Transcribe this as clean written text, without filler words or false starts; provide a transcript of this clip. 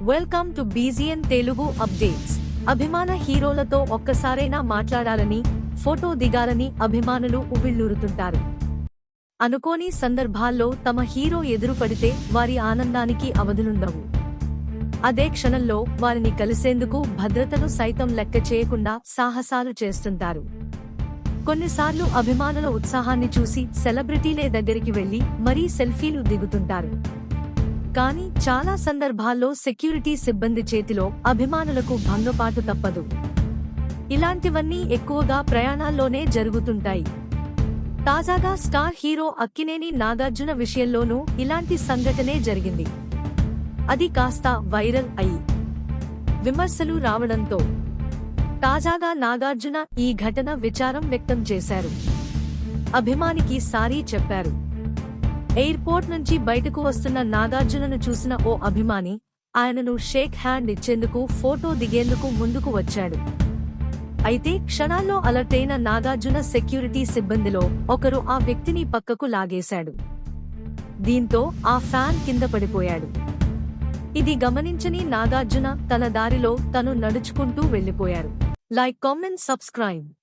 Welcome to బీజీఎన్ Telugu updates. అభిమాన హీరోలతో ఒక్కసారైనా మాట్లాడాలని, ఫోటో దిగాలని అభిమానులు ఉవ్విళ్లూరుతుంటారు. అనుకోని సందర్భాల్లో తమ హీరో ఎదురుపడితే వారి ఆనందానికి అవధులుండవు. అదే క్షణంలో వారిని కలిసేందుకు భద్రతను సైతం లెక్క చేయకుండా సాహసాలు చేస్తుంటారు. కొన్నిసార్లు అభిమానుల ఉత్సాహాన్ని చూసి సెలబ్రిటీలే దగ్గరికి వెళ్లి మరీ సెల్ఫీలు దిగుతుంటారు. కానీ చాలా సందర్భాల్లో సెక్యూరిటీ సిబ్బంది చేతిలో అభిమానులకు భంగపాటు తప్పదు. ఇలాంటివన్నీ ఎక్కువగా ప్రయాణాల్లోనే జరుగుతుంటాయి. తాజాగా స్టార్ హీరో అక్కినేని నాగార్జున విషయంలోనూ ఇలాంటి సంఘటనే జరిగింది. అది కాస్త వైరల్ అయి విమర్శలు రావడంతో తాజాగా నాగార్జున ఈ ఘటన విచారం వ్యక్తం చేశారు. అభిమానికి సారీ చెప్పారు. ఎయిర్పోర్ట్ నుంచి బయటకు వస్తున్న నాగార్జునను చూసిన ఓ అభిమాని ఆయనను షేక్ హ్యాండ్ ఇచ్చేందుకు, ఫోటో దిగేందుకు ముందుకు వచ్చాడు. అయితే క్షణాల్లో అలర్ట్ అయిన నాగార్జున సెక్యూరిటీ సిబ్బందిలో ఒకరు ఆ వ్యక్తిని పక్కకు లాగేశాడు. దీంతో ఆ ఫ్యాన్ కింద పడిపోయాడు. ఇది గమనించని నాగార్జున తన దారిలో తను నడుచుకుంటూ వెళ్లిపోయారు. Like, comment, subscribe.